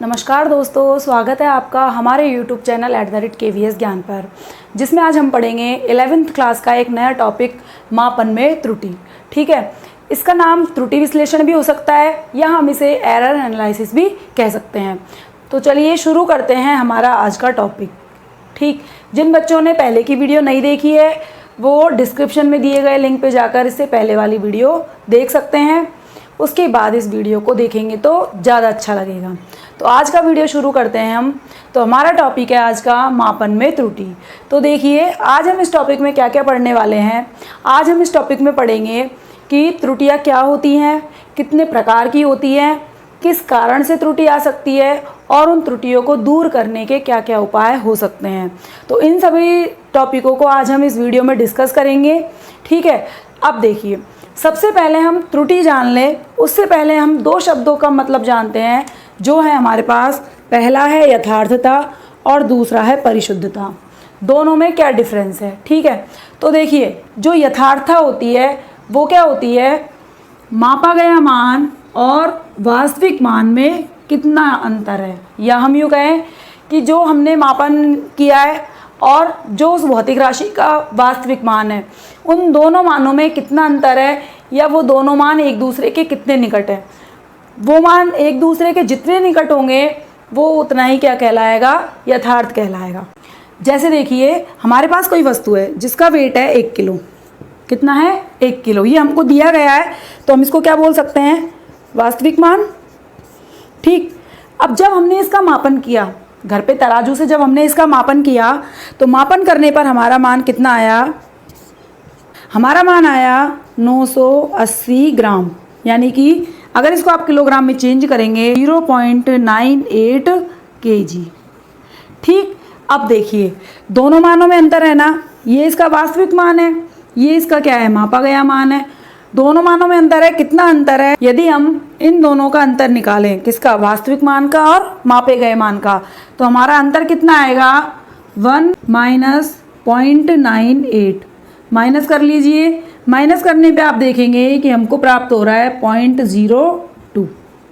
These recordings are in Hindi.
नमस्कार दोस्तों, स्वागत है आपका हमारे YouTube चैनल @KVS ज्ञान पर, जिसमें आज हम पढ़ेंगे 11th क्लास का एक नया टॉपिक मापन में त्रुटि। ठीक है, इसका नाम त्रुटि विश्लेषण भी हो सकता है या हम इसे एरर एनालिसिस भी कह सकते हैं। तो चलिए शुरू करते हैं हमारा आज का टॉपिक। ठीक, जिन बच्चों ने पहले की वीडियो नहीं देखी है वो डिस्क्रिप्शन में दिए गए लिंक पे जाकर इससे पहले वाली वीडियो देख सकते हैं। उसके बाद इस वीडियो को देखेंगे तो ज़्यादा अच्छा लगेगा। तो आज का वीडियो शुरू करते हैं हम। तो हमारा टॉपिक है आज का मापन में त्रुटि। तो देखिए, आज हम इस टॉपिक में क्या क्या पढ़ने वाले हैं। आज हम इस टॉपिक में पढ़ेंगे कि त्रुटियां क्या होती हैं, कितने प्रकार की होती हैं, किस कारण से त्रुटि आ सकती है और उन त्रुटियों को दूर करने के क्या क्या उपाय हो सकते हैं। तो इन सभी टॉपिकों को आज हम इस वीडियो में डिस्कस करेंगे। ठीक है, अब देखिए, सबसे पहले हम त्रुटि जान लें, उससे पहले हम दो शब्दों का मतलब जानते हैं जो है हमारे पास। पहला है यथार्थता और दूसरा है परिशुद्धता। दोनों में क्या डिफरेंस है। ठीक है, तो देखिए, जो यथार्थता होती है वो क्या होती है, मापा गया मान और वास्तविक मान में कितना अंतर है, या हम यूँ कहें कि जो हमने मापन किया है और जो उस भौतिक राशि का वास्तविक मान है, उन दोनों मानों में कितना अंतर है, या वो दोनों मान एक दूसरे के कितने निकट है। वो मान एक दूसरे के जितने निकट होंगे वो उतना ही क्या कहलाएगा, यथार्थ कहलाएगा। जैसे देखिए, हमारे पास कोई वस्तु है जिसका वेट है 1 किलो। कितना है, 1 किलो। ये हमको दिया गया है तो हम इसको क्या बोल सकते हैं, वास्तविक मान। ठीक, अब जब हमने इसका मापन किया घर पे तराजू से, जब हमने इसका मापन किया तो मापन करने पर हमारा मान कितना आया, हमारा मान आया 980 ग्राम। यानी कि अगर इसको आप किलोग्राम में चेंज करेंगे 0.98 kg। ठीक, अब देखिए दोनों मानों में अंतर है ना, ये इसका वास्तविक मान है, ये इसका क्या है, मापा गया मान है। दोनों मानों में अंतर है, कितना अंतर है। यदि हम इन दोनों का अंतर निकालें, किसका, वास्तविक मान का और मापे गए मान का, तो हमारा अंतर कितना आएगा, 1 माइनस 0.98। माइनस कर लीजिए, माइनस करने पे आप देखेंगे कि हमको प्राप्त हो रहा है 0.02।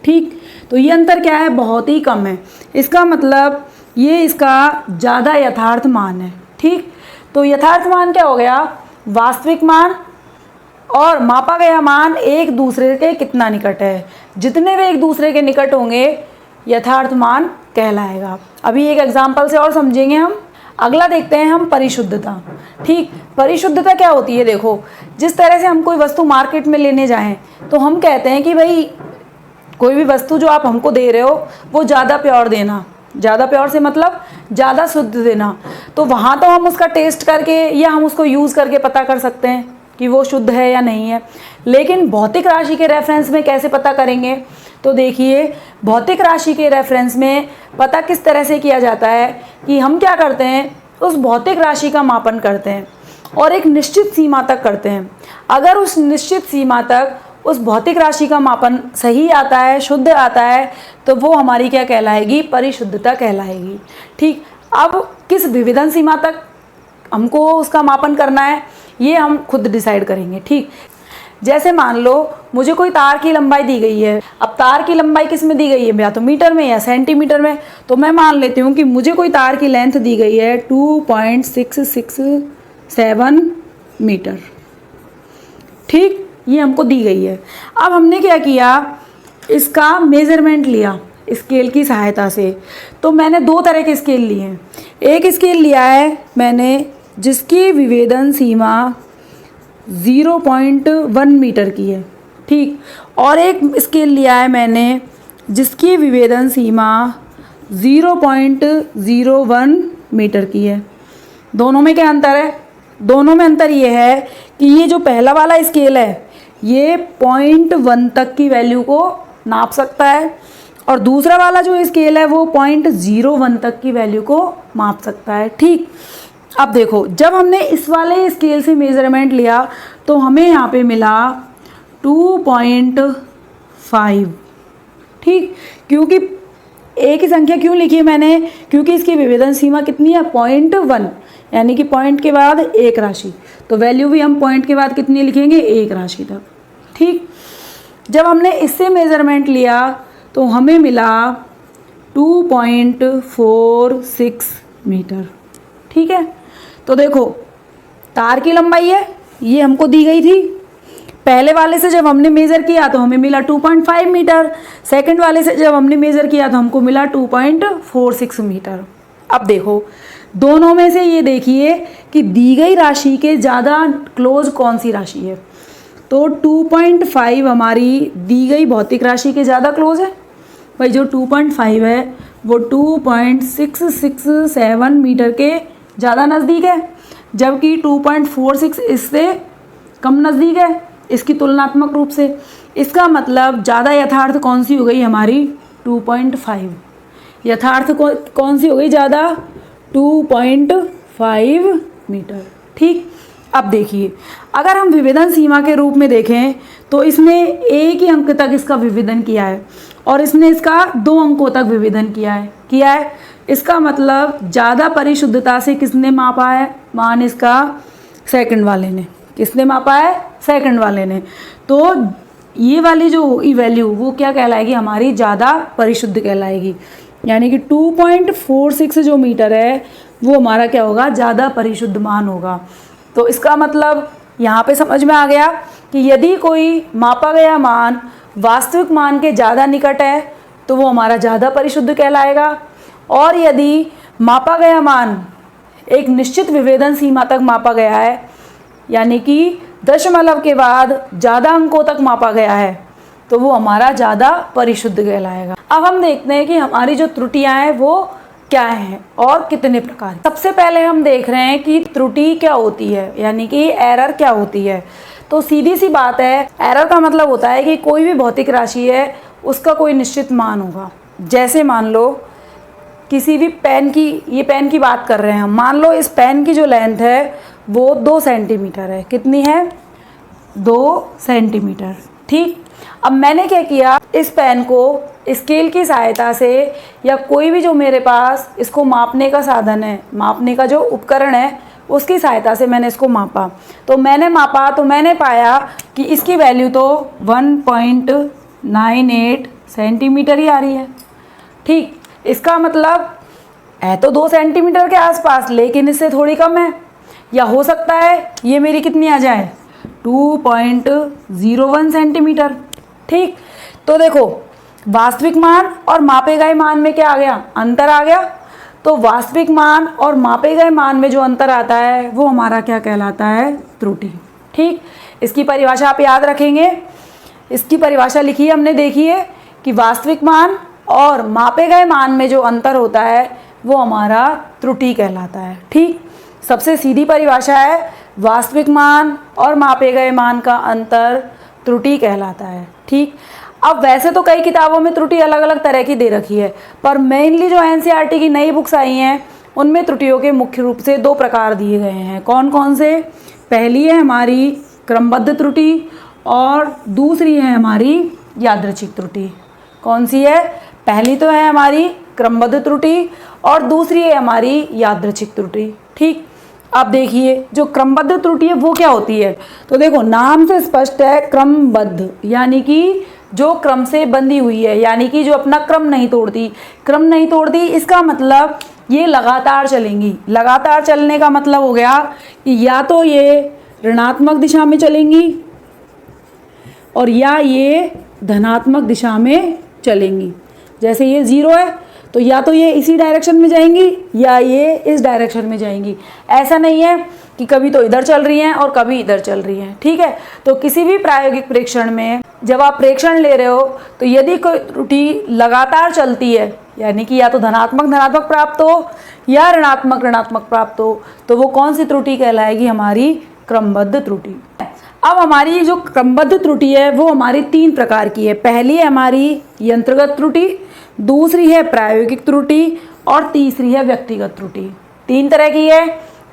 ठीक, तो ये अंतर क्या है, बहुत ही कम है। इसका मतलब ये इसका ज़्यादा यथार्थ मान है। ठीक, तो यथार्थ मान क्या हो गया, वास्तविक मान और मापा गया मान एक दूसरे के कितना निकट है। जितने वे एक दूसरे के निकट होंगे यथार्थ मान कहलाएगा। अभी एक एग्जाम्पल से और समझेंगे हम। अगला देखते हैं हम, परिशुद्धता। ठीक, परिशुद्धता क्या होती है, देखो, जिस तरह से हम कोई वस्तु मार्केट में लेने जाएं तो हम कहते हैं कि भाई कोई भी वस्तु जो आप हमको दे रहे हो वो ज़्यादा प्योर देना। ज़्यादा प्योर से मतलब ज़्यादा शुद्ध देना। तो वहाँ तो हम उसका टेस्ट करके या हम उसको यूज़ करके पता कर सकते हैं कि वो शुद्ध है या नहीं है, लेकिन भौतिक राशि के रेफरेंस में कैसे पता करेंगे। तो देखिए, भौतिक राशि के रेफरेंस में पता किस तरह से किया जाता है कि हम क्या करते हैं, उस भौतिक राशि का मापन करते हैं और एक निश्चित सीमा तक करते हैं। अगर उस निश्चित सीमा तक उस भौतिक राशि का मापन सही आता है, शुद्ध आता है, तो वो हमारी क्या कहलाएगी, परिशुद्धता कहलाएगी। ठीक, अब किस विभेदन सीमा तक हमको उसका मापन करना है ये हम खुद डिसाइड करेंगे। ठीक, जैसे मान लो मुझे कोई तार की लंबाई दी गई है। अब तार की लंबाई किस में दी गई है, या तो मीटर में या सेंटीमीटर में। तो मैं मान लेती हूँ कि मुझे कोई तार की लेंथ दी गई है 2.667 मीटर। ठीक, ये हमको दी गई है। अब हमने क्या किया, इसका मेज़रमेंट लिया स्केल की सहायता से। तो मैंने दो तरह के स्केल लिए हैं। एक स्केल लिया है मैंने जिसकी विभेदन सीमा 0.1 मीटर की है। ठीक, और एक स्केल लिया है मैंने जिसकी विभेदन सीमा 0.01 मीटर की है। दोनों में क्या अंतर है, दोनों में अंतर ये है कि ये जो पहला वाला स्केल है ये 0.1 तक की वैल्यू को नाप सकता है और दूसरा वाला जो स्केल है वो 0.01 तक की वैल्यू को माप सकता है। ठीक, अब देखो, जब हमने इस वाले स्केल से मेज़रमेंट लिया तो हमें यहाँ पे मिला 2.5। ठीक, क्योंकि एक ही संख्या क्यों लिखी है मैंने, क्योंकि इसकी विभेदन सीमा कितनी है, 0.1, यानी कि पॉइंट के बाद एक राशि। तो वैल्यू भी हम पॉइंट के बाद कितनी लिखेंगे, एक राशि तक। ठीक, जब हमने इससे मेज़रमेंट लिया तो हमें मिला 2.46 मीटर। ठीक है, तो देखो तार की लंबाई है ये हमको दी गई थी, पहले वाले से जब हमने मेज़र किया तो हमें मिला 2.5 मीटर, सेकंड वाले से जब हमने मेज़र किया तो हमको मिला 2.46 मीटर। अब देखो दोनों में से ये देखिए कि दी गई राशि के ज़्यादा क्लोज कौन सी राशि है। तो 2.5 हमारी दी गई भौतिक राशि के ज़्यादा क्लोज है भाई, जो 2.5 है वो 2.667 मीटर के ज़्यादा नज़दीक है, जबकि 2.46 इससे कम नज़दीक है इसकी तुलनात्मक रूप से। इसका मतलब ज़्यादा यथार्थ कौन सी हो गई हमारी 2.5, यथार्थ कौन सी हो गई ज़्यादा 2.5 मीटर। ठीक, अब देखिए अगर हम विभेदन सीमा के रूप में देखें तो इसने एक ही अंक तक इसका विभेदन किया है और इसने इसका 2 अंकों तक विभेदन किया है। इसका मतलब ज़्यादा परिशुद्धता से किसने मापा है मान, इसका सेकंड वाले ने। किसने मापा है? सेकंड वाले ने। तो ये वाली जो होगी वैल्यू वो क्या कहलाएगी हमारी ज़्यादा परिशुद्ध कहलाएगी, यानी कि 2.46 जो मीटर है वो हमारा क्या होगा ज़्यादा परिशुद्ध मान होगा। तो इसका मतलब यहाँ पे समझ में आ गया कि यदि कोई मापा गया मान वास्तविक मान के ज़्यादा निकट है तो वो हमारा ज़्यादा परिशुद्ध कहलाएगा, और यदि मापा गया मान एक निश्चित विभेदन सीमा तक मापा गया है, यानी कि दशमलव के बाद ज़्यादा अंकों तक मापा गया है, तो वो हमारा ज़्यादा परिशुद्ध कहलाएगा। अब हम देखते हैं कि हमारी जो त्रुटियां हैं वो क्या हैं और कितने प्रकार। सबसे पहले हम देख रहे हैं कि त्रुटि क्या होती है, यानी कि एरर क्या होती है। तो सीधी सी बात है, एरर का मतलब होता है कि कोई भी भौतिक राशि है उसका कोई निश्चित मान होगा। जैसे मान लो किसी भी पेन की, ये पेन की बात कर रहे हैं हम, मान लो इस पेन की जो लेंथ है वो 2 सेंटीमीटर है। कितनी है? 2 सेंटीमीटर। ठीक, अब मैंने क्या किया, इस पेन को स्केल की सहायता से या कोई भी जो मेरे पास इसको मापने का साधन है, मापने का जो उपकरण है उसकी सहायता से मैंने इसको मापा। तो मैंने मापा तो मैंने पाया कि इसकी वैल्यू तो 1.98 सेंटीमीटर ही आ रही है। ठीक, इसका मतलब है तो 2 सेंटीमीटर के आसपास, लेकिन इससे थोड़ी कम है, या हो सकता है ये मेरी कितनी आ जाए 2.01 सेंटीमीटर। ठीक, तो देखो वास्तविक मान और मापे गए मान में क्या आ गया, अंतर आ गया। तो वास्तविक मान और मापे गए मान में जो अंतर आता है वो हमारा क्या कहलाता है, त्रुटि। ठीक, इसकी परिभाषा आप याद रखेंगे, इसकी परिभाषा लिखी है हमने, देखिए कि वास्तविक मान और मापे गए मान में जो अंतर होता है वो हमारा त्रुटि कहलाता है। ठीक, सबसे सीधी परिभाषा है वास्तविक मान और मापे गए मान का अंतर त्रुटि कहलाता है। ठीक, अब वैसे तो कई किताबों में त्रुटि अलग अलग तरह की दे रखी है, पर मेनली जो एनसीईआरटी की नई बुक्स आई हैं उनमें त्रुटियों के मुख्य रूप से 2 प्रकार दिए गए हैं। कौन कौन से? पहली है हमारी क्रमबद्ध त्रुटि और दूसरी है हमारी यादृच्छिक त्रुटि। कौन सी है? पहली तो है हमारी क्रमबद्ध त्रुटि और दूसरी है हमारी यादृच्छिक त्रुटि। ठीक, अब देखिए जो क्रमबद्ध त्रुटि है वो क्या होती है। तो देखो नाम से स्पष्ट है, क्रमबद्ध यानी कि जो क्रम से बंधी हुई है, यानी कि जो अपना क्रम नहीं तोड़ती। क्रम नहीं तोड़ती इसका मतलब ये लगातार चलेंगी। लगातार चलने का मतलब हो गया कि या तो ये ऋणात्मक दिशा में चलेंगी और या ये धनात्मक दिशा में चलेंगी। जैसे ये 0 है तो या तो ये इसी डायरेक्शन में जाएंगी या ये इस डायरेक्शन में जाएंगी। ऐसा नहीं है कि कभी तो इधर चल रही हैं और कभी इधर चल रही हैं। ठीक है, तो किसी भी प्रायोगिक प्रेक्षण में जब आप प्रेक्षण ले रहे हो तो यदि कोई त्रुटि लगातार चलती है, यानी कि या तो धनात्मक प्राप्त हो या ऋणात्मक प्राप्त हो, तो वो कौन सी त्रुटि कहलाएगी, हमारी क्रमबद्ध त्रुटि। अब हमारी जो क्रमबद्ध त्रुटि है वो हमारी 3 प्रकार की है। पहली है हमारी यंत्रगत त्रुटि, दूसरी है प्रायोगिक त्रुटि और तीसरी है व्यक्तिगत त्रुटि। 3 तरह की है।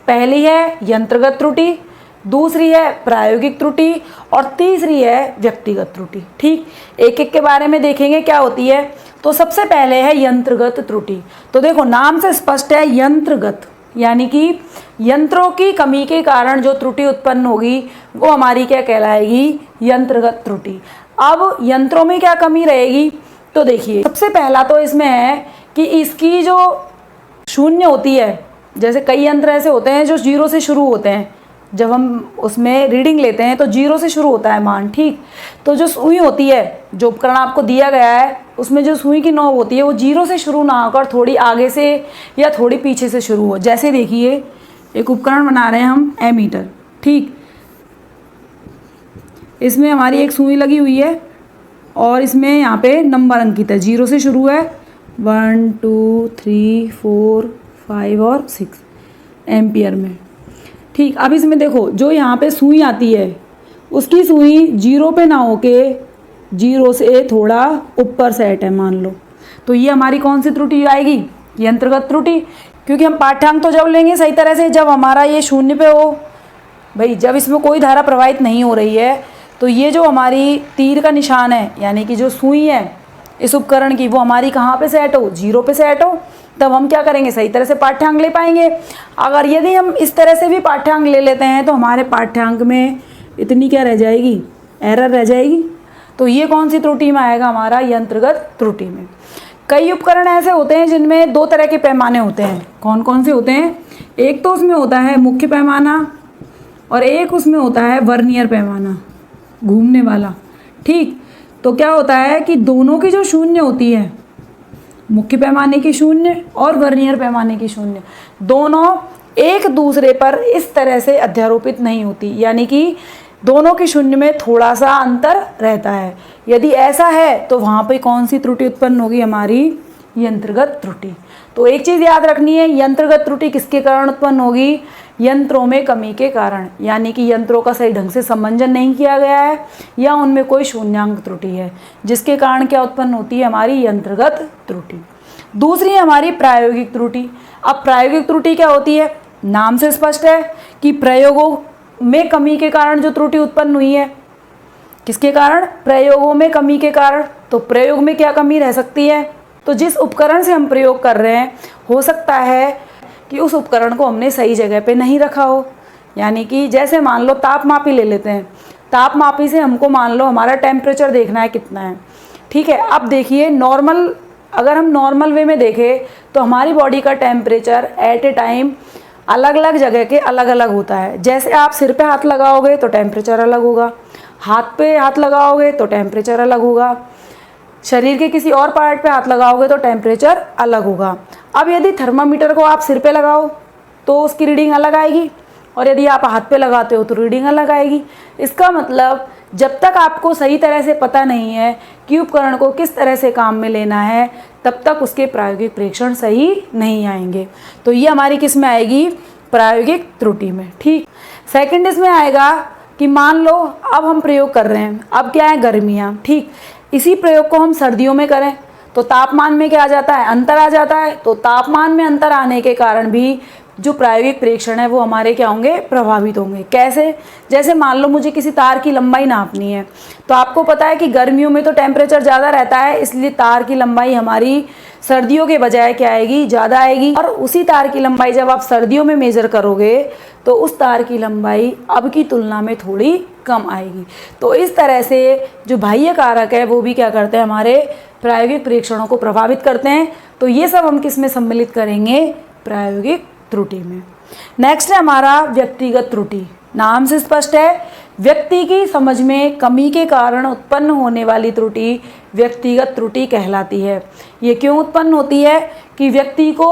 पहली है यंत्रगत त्रुटि, दूसरी है प्रायोगिक त्रुटि और तीसरी है व्यक्तिगत त्रुटि। ठीक, एक एक के बारे में देखेंगे क्या होती है। तो सबसे पहले है यंत्रगत त्रुटि। तो देखो नाम से स्पष्ट है यंत्रगत, यानी कि यंत्रों की कमी के कारण जो त्रुटि उत्पन्न होगी वो हमारी क्या कहलाएगी, यंत्रगत त्रुटि। अब यंत्रों में क्या कमी रहेगी, तो देखिए सबसे पहला तो इसमें है कि इसकी जो शून्य होती है, जैसे कई यंत्र ऐसे होते हैं जो 0 से शुरू होते हैं, जब हम उसमें रीडिंग लेते हैं तो 0 से शुरू होता है मान, ठीक। तो जो सुई होती है, जो उपकरण आपको दिया गया है, उसमें जो सुई की नोक होती है वो 0 से शुरू ना होकर थोड़ी आगे से या थोड़ी पीछे से शुरू हो। जैसे देखिए एक उपकरण बना रहे हैं हम एमीटर, ठीक। इसमें हमारी एक सुई लगी हुई है और इसमें यहाँ पे नंबर अंकित है, 0 से शुरू है, 1 2 3 4 5 और 6 एम्पियर में, ठीक। अब इसमें देखो जो यहाँ पे सुई आती है उसकी सुई 0 पे ना होके 0 से थोड़ा ऊपर सेट है मान लो, तो ये हमारी कौन सी त्रुटि आएगी? यंत्रगत त्रुटि। क्योंकि हम पाठ्यांक तो जब लेंगे सही तरह से जब हमारा ये 0 पे हो, भाई जब इसमें कोई धारा प्रवाहित नहीं हो रही है, तो ये जो हमारी तीर का निशान है यानी कि जो सुई है इस उपकरण की वो हमारी कहाँ पे सेट हो? 0 पे सेट हो, तब हम क्या करेंगे? सही तरह से पाठ्यांक ले पाएंगे। अगर यदि हम इस तरह से भी पाठ्यांक ले लेते हैं तो हमारे पाठ्यांक में इतनी क्या रह जाएगी? एरर रह जाएगी। तो ये कौन सी त्रुटि में आएगा? हमारा यंत्रगत त्रुटि में। कई उपकरण ऐसे होते हैं जिनमें 2 तरह के पैमाने होते हैं। कौन कौन से होते हैं? एक तो उसमें होता है मुख्य पैमाना और एक उसमें होता है वर्नियर पैमाना, घूमने वाला, ठीक। तो क्या होता है कि दोनों की जो शून्य होती है, मुख्य पैमाने की शून्य और वर्नियर पैमाने की शून्य, दोनों एक दूसरे पर इस तरह से अध्यारोपित नहीं होती, यानी कि दोनों की शून्य में थोड़ा सा अंतर रहता है। यदि ऐसा है तो वहाँ पे कौन सी त्रुटि उत्पन्न होगी? हमारी यंत्रगत त्रुटि। तो एक चीज़ याद रखनी है, यंत्रगत त्रुटि किसके कारण उत्पन्न होगी? यंत्रों में कमी के कारण, यानी कि यंत्रों का सही ढंग से संबंधन नहीं किया गया है या उनमें कोई शून्यांक त्रुटि है, जिसके कारण क्या उत्पन्न होती है? हमारी यंत्रगत त्रुटि। दूसरी है हमारी प्रायोगिक त्रुटि। अब प्रायोगिक त्रुटि क्या होती है? नाम से स्पष्ट है कि प्रयोगों में कमी के कारण जो त्रुटि उत्पन्न हुई है। किसके कारण? प्रयोगों में कमी के कारण। तो प्रयोग में क्या कमी रह सकती है? तो जिस उपकरण से हम प्रयोग कर रहे हैं हो सकता है कि उस उपकरण को हमने सही जगह पे नहीं रखा हो। यानी कि जैसे मान लो तापमापी ले लेते हैं, तापमापी से हमको मान लो हमारा टेम्परेचर देखना है कितना है, ठीक है। अब देखिए नॉर्मल, अगर हम नॉर्मल वे में देखें तो हमारी बॉडी का टेम्परेचर एट ए टाइम अलग अलग जगह के अलग अलग होता है। जैसे आप सिर पे हाथ लगाओगे तो टेम्परेचर अलग होगा, हाथ पे हाथ लगाओगे तो टेम्परेचर अलग होगा, शरीर के किसी और पार्ट पे हाथ लगाओगे तो टेम्परेचर अलग होगा। अब यदि थर्मामीटर को आप सिर पे लगाओ तो उसकी रीडिंग अलग आएगी और यदि आप हाथ पे लगाते हो तो रीडिंग अलग आएगी। इसका मतलब जब तक आपको सही तरह से पता नहीं है कि उपकरण को किस तरह से काम में लेना है, तब तक उसके प्रायोगिक परीक्षण सही नहीं आएंगे। तो ये हमारी किस में आएगी? प्रायोगिक त्रुटि में, ठीक। सेकंड इसमें आएगा कि मान लो अब हम प्रयोग कर रहे हैं, अब क्या है? गर्मियाँ, ठीक। इसी प्रयोग को हम सर्दियों में करें तो तापमान में क्या आ जाता है? अंतर आ जाता है। तो तापमान में अंतर आने के कारण भी जो प्रायोगिक परीक्षण है वो हमारे क्या होंगे? प्रभावित होंगे। कैसे? जैसे मान लो मुझे किसी तार की लंबाई नापनी है, तो आपको पता है कि गर्मियों में तो टेम्परेचर ज़्यादा रहता है, इसलिए तार की लंबाई हमारी सर्दियों के बजाय क्या आएगी? ज़्यादा आएगी। और उसी तार की लंबाई जब आप सर्दियों में मेजर करोगे तो उस तार की लंबाई अब की तुलना में थोड़ी कम आएगी। तो इस तरह से जो बाह्य कारक है वो भी क्या करते हैं? हमारे प्रायोगिक परीक्षणों को प्रभावित करते हैं। तो ये सब हम किस में सम्मिलित करेंगे? प्रायोगिक त्रुटि में। नेक्स्ट है हमारा व्यक्तिगत त्रुटि। नाम से स्पष्ट है, व्यक्ति की समझ में कमी के कारण उत्पन्न होने वाली त्रुटि व्यक्तिगत त्रुटि कहलाती है। ये क्यों उत्पन्न होती है? कि व्यक्ति को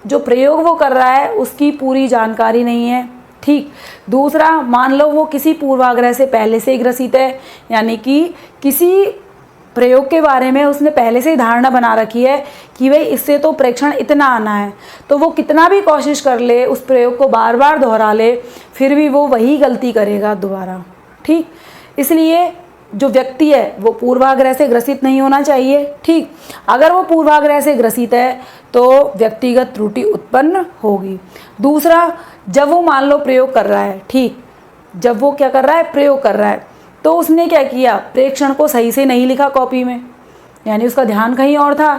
जो प्रयोग वो कर रहा है उसकी पूरी जानकारी नहीं है, ठीक। दूसरा, मान लो वो किसी पूर्वाग्रह से पहले से ही ग्रसित है, यानी कि किसी प्रयोग के बारे में उसने पहले से ही धारणा बना रखी है कि भाई इससे तो प्रेक्षण इतना आना है, तो वो कितना भी कोशिश कर ले, उस प्रयोग को बार बार दोहरा ले, फिर भी वो वही गलती करेगा दोबारा, ठीक। इसलिए जो व्यक्ति है वो पूर्वाग्रह से ग्रसित नहीं होना चाहिए, ठीक। अगर वो पूर्वाग्रह से ग्रसित है तो व्यक्तिगत त्रुटि उत्पन्न होगी। दूसरा, जब वो मान लो प्रयोग कर रहा है, ठीक, जब वो क्या कर रहा है? प्रयोग कर रहा है, तो उसने क्या किया? प्रेक्षण को सही से नहीं लिखा कॉपी में, यानी उसका ध्यान कहीं और था।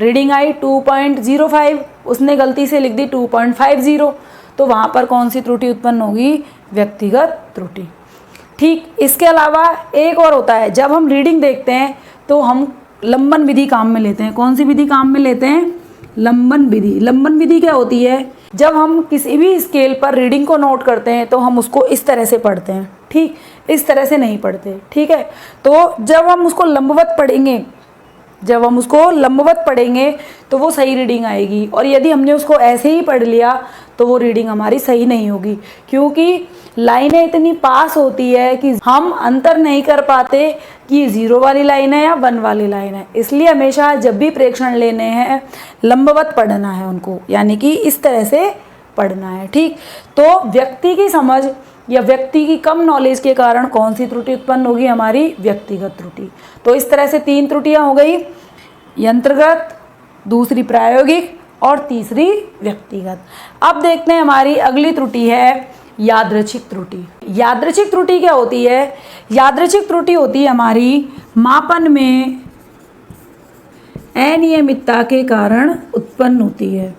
रीडिंग आई 2.05, उसने गलती से लिख दी 2.50, तो वहाँ पर कौन सी त्रुटि उत्पन्न होगी? व्यक्तिगत त्रुटि, ठीक। इसके अलावा एक और होता है, जब हम रीडिंग देखते हैं तो हम लंबन विधि काम में लेते हैं। कौन सी विधि काम में लेते हैं? लंबन विधि। लंबन विधि क्या होती है? जब हम किसी भी स्केल पर रीडिंग को नोट करते हैं तो हम उसको इस तरह से पढ़ते हैं, ठीक, इस तरह से नहीं पढ़ते, ठीक है। तो जब हम उसको लंबवत पढ़ेंगे तो वो सही रीडिंग आएगी, और यदि हमने उसको ऐसे ही पढ़ लिया तो वो रीडिंग हमारी सही नहीं होगी, क्योंकि लाइनें इतनी पास होती है कि हम अंतर नहीं कर पाते कि ये 0 वाली लाइन है या 1 वाली लाइन है। इसलिए हमेशा जब भी प्रेक्षण लेने हैं लंबवत पढ़ना है उनको, यानी कि इस तरह से पढ़ना है, ठीक। तो व्यक्ति की समझ या व्यक्ति की कम नॉलेज के कारण कौन सी त्रुटि उत्पन्न होगी? हमारी व्यक्तिगत त्रुटि। तो इस तरह से 3 त्रुटियां हो गई, यंत्रगत, दूसरी प्रायोगिक और तीसरी व्यक्तिगत। अब देखते हैं हमारी अगली त्रुटि है यादृच्छिक त्रुटि। यादृच्छिक त्रुटि क्या होती है? यादृच्छिक त्रुटि होती है हमारी मापन में अनियमितता के कारण उत्पन्न होती है।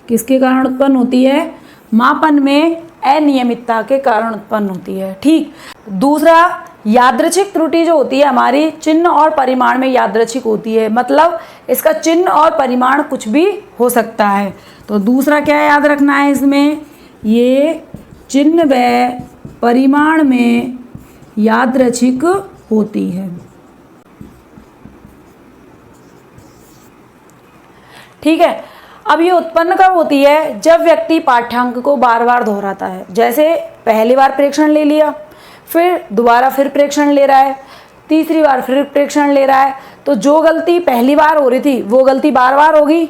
किसके कारण उत्पन्न होती है? मापन में अनियमितता के कारण उत्पन्न होती है, ठीक। दूसरा, यादृच्छिक त्रुटि जो होती है हमारी चिन्ह और परिमाण में यादृच्छिक होती है, मतलब इसका चिन्ह और परिमाण कुछ भी हो सकता है। तो दूसरा क्या याद रखना है इसमें? ये चिन्ह व परिमाण में यादृच्छिक होती है, ठीक है। अब ये उत्पन्न कब होती है? जब व्यक्ति पाठ्यांक को बार बार दोहराता है। जैसे पहली बार प्रेक्षण ले लिया, फिर दोबारा फिर प्रेक्षण ले रहा है, तीसरी बार फिर प्रेक्षण ले रहा है, तो जो गलती पहली बार हो रही थी वो गलती बार बार होगी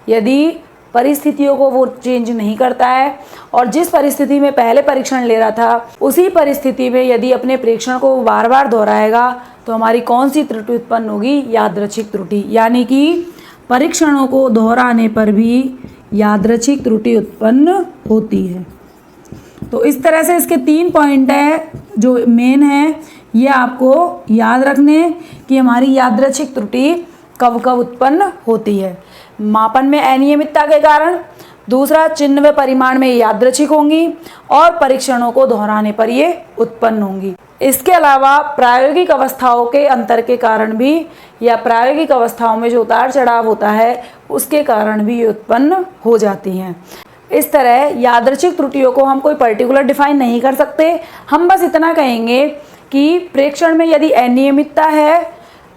यदि परिस्थितियों को वो चेंज नहीं करता है। और जिस परिस्थिति में पहले परीक्षण ले रहा था उसी परिस्थिति में यदि अपने प्रेक्षण को बार बार दोहराएगा तो हमारी कौन सी त्रुटि उत्पन्न होगी? यादृच्छिक त्रुटि, यानी कि परीक्षणों को दोहराने पर भी यादृच्छिक त्रुटि उत्पन्न होती है। तो इस तरह से इसके 3 पॉइंट है जो मेन है, ये आपको याद रखने कि हमारी यादृच्छिक त्रुटि कब कब उत्पन्न होती है। मापन में अनियमितता के कारण, दूसरा चिन्ह व परिमाण में यादृच्छिक होंगी, और परीक्षणों को दोहराने पर ये उत्पन्न होंगी। इसके अलावा प्रायोगिक अवस्थाओं के अंतर के कारण भी, या प्रायोगिक अवस्थाओं में जो उतार चढ़ाव होता है उसके कारण भी ये उत्पन्न हो जाती हैं। इस तरह यादृच्छिक त्रुटियों को हम कोई पर्टिकुलर डिफाइन नहीं कर सकते, हम बस इतना कहेंगे कि प्रेक्षण में यदि अनियमितता है,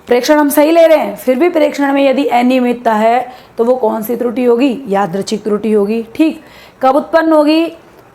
प्रेक्षण हम सही ले रहे हैं फिर भी प्रेक्षण में यदि अनियमितता है तो वो कौन सी त्रुटि होगी? यादृच्छिक त्रुटि होगी, ठीक। कब उत्पन्न होगी?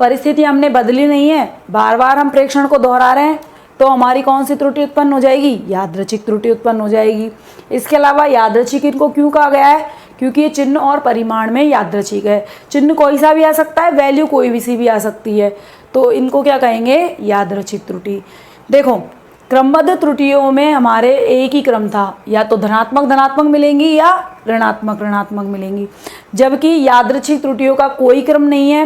परिस्थिति हमने बदली नहीं है, बार बार हम प्रेक्षण को दोहरा रहे हैं, तो हमारी कौन सी त्रुटि उत्पन्न हो जाएगी? यादृच्छिक त्रुटि उत्पन्न हो जाएगी। इसके अलावा यादृच्छिक इनको क्यों कहा गया है? क्योंकि ये चिन्ह और परिमाण में यादृच्छिक है। चिन्ह कोई सा भी आ सकता है, वैल्यू कोई भी सी भी आ सकती है, तो इनको क्या कहेंगे? यादृच्छिक त्रुटि। देखो, क्रमबद्ध त्रुटियों में हमारे एक ही क्रम था, या तो धनात्मक धनात्मक मिलेंगी या ऋणात्मक ऋणात्मक मिलेंगी, जबकि यादृच्छिक त्रुटियों का कोई क्रम नहीं है।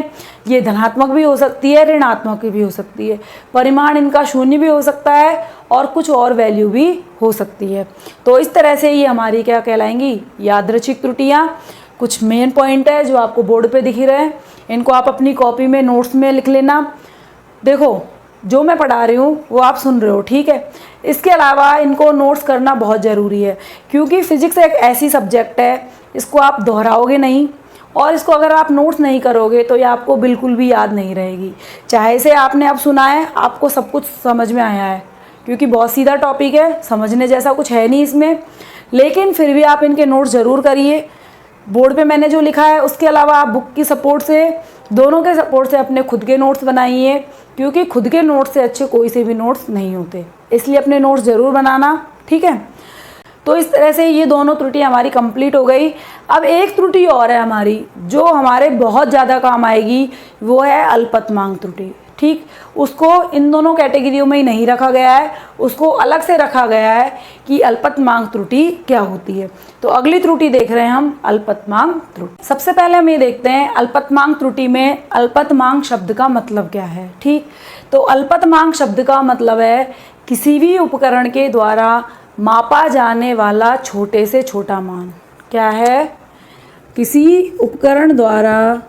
ये धनात्मक भी हो सकती है, ऋणात्मक भी हो सकती है, परिमाण इनका 0 भी हो सकता है और कुछ और वैल्यू भी हो सकती है। तो इस तरह से ये हमारी क्या कहलाएंगी? यादृच्छिक त्रुटियाँ। कुछ मेन पॉइंट है जो आपको बोर्ड पे दिख रहे हैं, इनको आप अपनी कॉपी में नोट्स में लिख लेना। देखो, जो मैं पढ़ा रही हूँ वो आप सुन रहे हो, ठीक है। इसके अलावा इनको नोट्स करना बहुत ज़रूरी है, क्योंकि फिजिक्स एक ऐसी सब्जेक्ट है, इसको आप दोहराओगे नहीं, और इसको अगर आप नोट्स नहीं करोगे तो ये आपको बिल्कुल भी याद नहीं रहेगी। चाहे से आपने अब सुना है, आपको सब कुछ समझ में आया है, क्योंकि बहुत सीधा टॉपिक है, समझने जैसा कुछ है नहीं इसमें, लेकिन फिर भी आप इनके नोट्स ज़रूर करिए। बोर्ड पे मैंने जो लिखा है उसके अलावा आप बुक की सपोर्ट से, दोनों के सपोर्ट से अपने खुद के नोट्स बनाइए, क्योंकि खुद के नोट्स से अच्छे कोई से भी नोट्स नहीं होते, इसलिए अपने नोट्स ज़रूर बनाना, ठीक है। तो इस तरह से ये दोनों त्रुटि हमारी कंप्लीट हो गई। अब एक त्रुटि और है हमारी जो हमारे बहुत ज़्यादा काम आएगी, वो है अल्पतमांक त्रुटि, ठीक। उसको इन दोनों कैटेगरियों में ही नहीं रखा गया है, उसको अलग से रखा गया है कि अल्पतमांक त्रुटि क्या होती है। तो अगली त्रुटि देख रहे हैं हम, अल्पतमांक त्रुटि। सबसे पहले हम ये देखते हैं अल्पतमांक त्रुटि में अल्पतमांक शब्द का मतलब क्या है, ठीक। तो अल्पतमांक शब्द का मतलब है किसी भी उपकरण के द्वारा मापा जाने वाला छोटे से छोटा मान। क्या है? किसी उपकरण द्वारा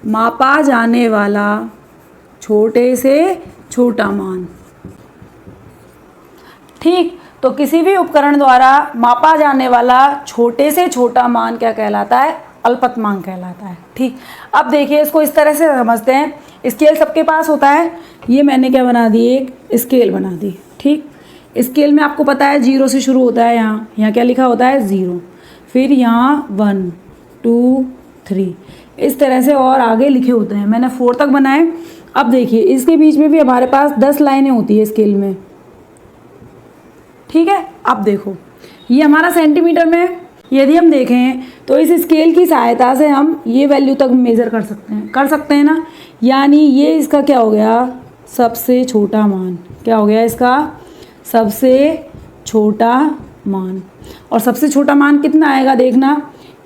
मापा जाने वाला छोटे से छोटा मान, ठीक। तो किसी भी उपकरण द्वारा मापा जाने वाला छोटे से छोटा मान क्या कहलाता है? अल्पतमांक कहलाता है। ठीक, अब देखिए इसको इस तरह से समझते हैं, स्केल सबके पास होता है। ये मैंने क्या बना दी, एक स्केल बना दी। ठीक, स्केल में आपको पता है 0 से शुरू होता है। यहाँ क्या लिखा होता है 0, फिर यहाँ 1 2 3 इस तरह से और आगे लिखे होते हैं। मैंने 4 तक बनाए। अब देखिए इसके बीच में भी हमारे पास 10 लाइनें होती है स्केल में। ठीक है, अब देखो ये हमारा सेंटीमीटर में, यदि हम देखें तो इस स्केल की सहायता से हम ये वैल्यू तक मेज़र कर सकते हैं ना। यानी ये इसका क्या हो गया, सबसे छोटा मान। क्या हो गया इसका, सबसे छोटा मान। और सबसे छोटा मान कितना आएगा देखना,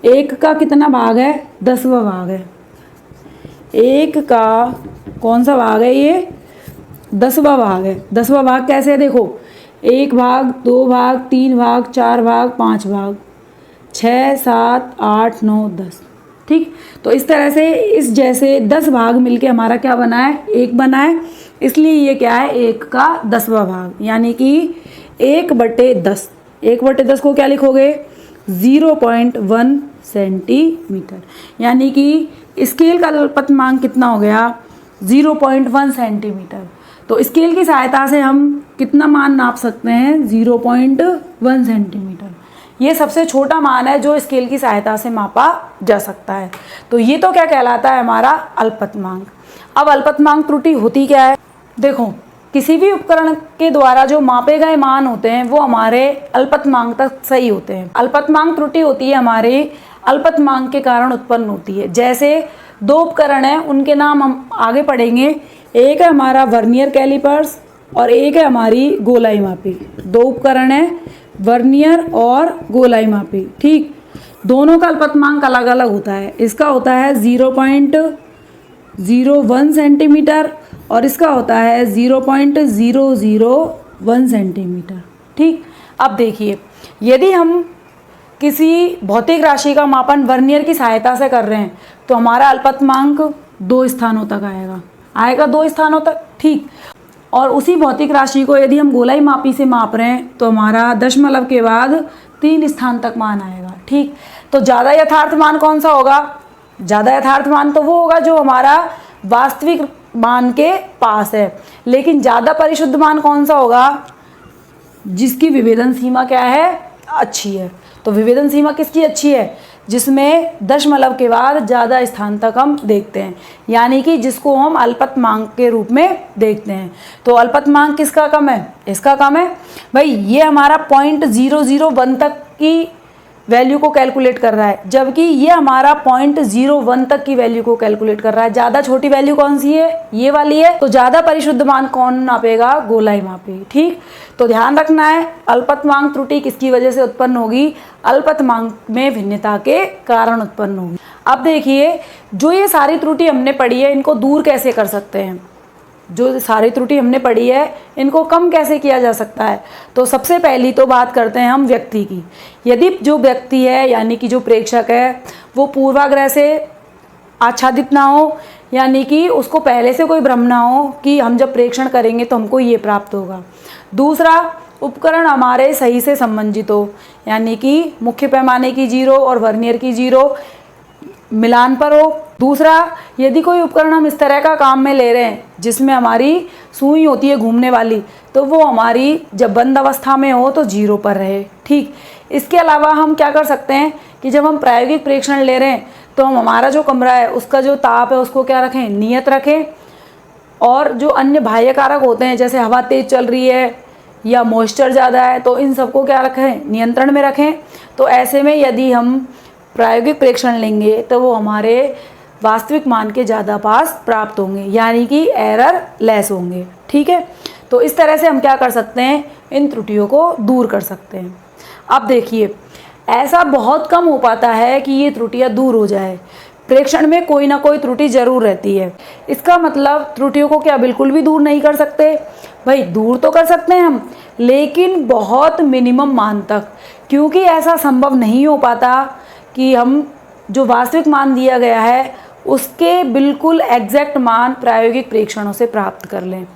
1 का कितना भाग है, 10वां भाग है। 1 का कौन सा भाग है, ये 10वां भाग है। 10वां भाग कैसे है, देखो 1 भाग, 2 भाग, 3 भाग, 4 भाग, 5 भाग, 6 7 8 9 10। ठीक, तो इस तरह से इस जैसे 10 भाग मिलके हमारा क्या बना है, 1 बना है। इसलिए ये क्या है, 1 का 10वां भाग, यानी कि 1/10। 1/10 को क्या लिखोगे, 0.1 सेंटीमीटर। यानी कि स्केल का अल्पतमांक कितना हो गया, 0.1 सेंटीमीटर। तो स्केल की सहायता से हम कितना मान नाप सकते हैं, 0.1 सेंटीमीटर। ये सबसे छोटा मान है जो स्केल की सहायता से मापा जा सकता है। तो ये तो क्या कहलाता है, हमारा अल्पतमांक। अब अल्पतमांक त्रुटि होती क्या है, देखो किसी भी उपकरण के द्वारा जो मापे गए मान होते हैं वो हमारे अल्पतमांक तक सही होते हैं। अल्पतमांक त्रुटि होती है हमारे अल्पतमांक के कारण उत्पन्न होती है। जैसे 2 उपकरण हैं, उनके नाम हम आगे पढ़ेंगे। एक है हमारा वर्नियर कैलिपर्स और एक है हमारी गोलाई मापी। 2 उपकरण हैं, वर्नियर और गोलाई मापी। ठीक, दोनों का अल्पतमांक अलग अलग होता है। इसका होता है 0.01 सेंटीमीटर और इसका होता है 0.001 सेंटीमीटर। ठीक, अब देखिए यदि हम किसी भौतिक राशि का मापन वर्नियर की सहायता से कर रहे हैं तो हमारा अल्पतमांक 2 स्थानों तक आएगा 2 स्थानों तक। ठीक, और उसी भौतिक राशि को यदि हम गोलाई मापी से माप रहे हैं तो हमारा दशमलव के बाद 3 स्थान तक मान आएगा। ठीक, तो ज़्यादा यथार्थ मान कौन सा होगा, ज़्यादा यथार्थ मान तो वो होगा जो हमारा वास्तविक मान के पास है। लेकिन ज़्यादा परिशुद्ध मान कौन सा होगा, जिसकी विभेदन सीमा क्या है, अच्छी है। तो विभेदन सीमा किसकी अच्छी है, जिसमें दशमलव के बाद ज़्यादा स्थान तक हम देखते हैं, यानी कि जिसको हम अल्पतमांक के रूप में देखते हैं। तो अल्पतमांक किसका कम है, इसका कम है। भाई ये हमारा 0.001 तक की वैल्यू को कैलकुलेट कर रहा है, जबकि ये हमारा 0.01 तक की वैल्यू को कैलकुलेट कर रहा है। ज़्यादा छोटी वैल्यू कौन सी है, ये वाली है। तो ज़्यादा परिशुद्ध मान कौन नापेगा, गोलाई मापी। ठीक, तो ध्यान रखना है अल्पतमांक त्रुटि किसकी वजह से उत्पन्न होगी, अल्पतमांक में भिन्नता के कारण उत्पन्न होगी। अब देखिए जो ये सारी त्रुटि हमने पढ़ी है इनको दूर कैसे कर सकते हैं, जो सारी त्रुटि हमने पढ़ी है इनको कम कैसे किया जा सकता है। तो सबसे पहली तो बात करते हैं हम व्यक्ति की। यदि जो व्यक्ति है यानी कि जो प्रेक्षक है वो पूर्वाग्रह से आच्छादित ना हो, यानी कि उसको पहले से कोई भ्रम ना हो कि हम जब प्रेक्षण करेंगे तो हमको ये प्राप्त होगा। दूसरा, उपकरण हमारे सही से संबंधित हो, यानी कि मुख्य पैमाने की 0 और वर्नियर की 0 मिलान पर हो। दूसरा, यदि कोई उपकरण हम इस तरह का काम में ले रहे हैं जिसमें हमारी सुई होती है घूमने वाली, तो वो हमारी जब बंद अवस्था में हो तो 0 पर रहे। ठीक, इसके अलावा हम क्या कर सकते हैं कि जब हम प्रायोगिक प्रेक्षण ले रहे हैं तो हम हमारा जो कमरा है उसका जो ताप है उसको क्या रखें, नियत रखें। और जो अन्य बाह्य कारक होते हैं जैसे हवा तेज चल रही है या मॉइस्चर ज़्यादा है तो इन सबको क्या रखें, नियंत्रण में रखें। तो ऐसे में यदि हम प्रायोगिक प्रेक्षण लेंगे तो वो हमारे वास्तविक मान के ज़्यादा पास प्राप्त होंगे, यानी कि एरर लेस होंगे। ठीक है, तो इस तरह से हम क्या कर सकते हैं, इन त्रुटियों को दूर कर सकते हैं। अब देखिए ऐसा बहुत कम हो पाता है कि ये त्रुटियां दूर हो जाए। प्रेक्षण में कोई ना कोई त्रुटि जरूर रहती है। इसका मतलब त्रुटियों को क्या बिल्कुल भी दूर नहीं कर सकते? भाई दूर तो कर सकते हैं हम, लेकिन बहुत मिनिमम मान तक, क्योंकि ऐसा संभव नहीं हो पाता कि हम जो वास्तविक मान दिया गया है उसके बिल्कुल एग्जैक्ट मान प्रायोगिक प्रेक्षणों से प्राप्त कर लें,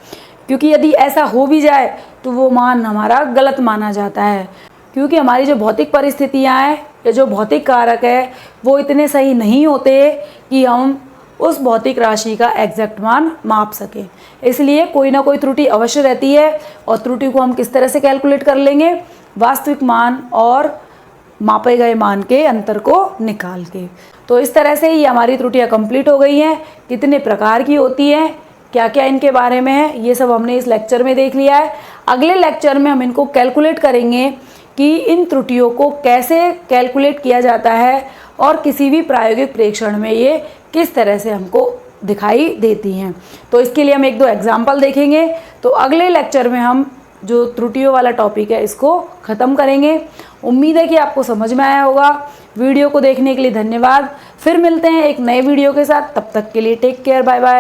क्योंकि यदि ऐसा हो भी जाए तो वो मान हमारा गलत माना जाता है, क्योंकि हमारी जो भौतिक परिस्थितियाँ हैं या जो भौतिक कारक है वो इतने सही नहीं होते कि हम उस भौतिक राशि का एग्जैक्ट मान माप सकें। इसलिए कोई ना कोई त्रुटि अवश्य रहती है, और त्रुटि को हम किस तरह से कैलकुलेट कर लेंगे, वास्तविक मान और मापे गए मान के अंतर को निकाल के। तो इस तरह से ये हमारी त्रुटियाँ कंप्लीट हो गई हैं। कितने प्रकार की होती हैं, क्या क्या इनके बारे में है, ये सब हमने इस लेक्चर में देख लिया है। अगले लेक्चर में हम इनको कैलकुलेट करेंगे कि इन त्रुटियों को कैसे कैलकुलेट किया जाता है और किसी भी प्रायोगिक परीक्षण में ये किस तरह से हमको दिखाई देती हैं। तो इसके लिए हम एक दो एग्जाम्पल देखेंगे। तो अगले लेक्चर में हम जो त्रुटियों वाला टॉपिक है इसको ख़त्म करेंगे। उम्मीद है कि आपको समझ में आया होगा। वीडियो को देखने के लिए धन्यवाद। फिर मिलते हैं एक नए वीडियो के साथ, तब तक के लिए टेक केयर, बाय बाय।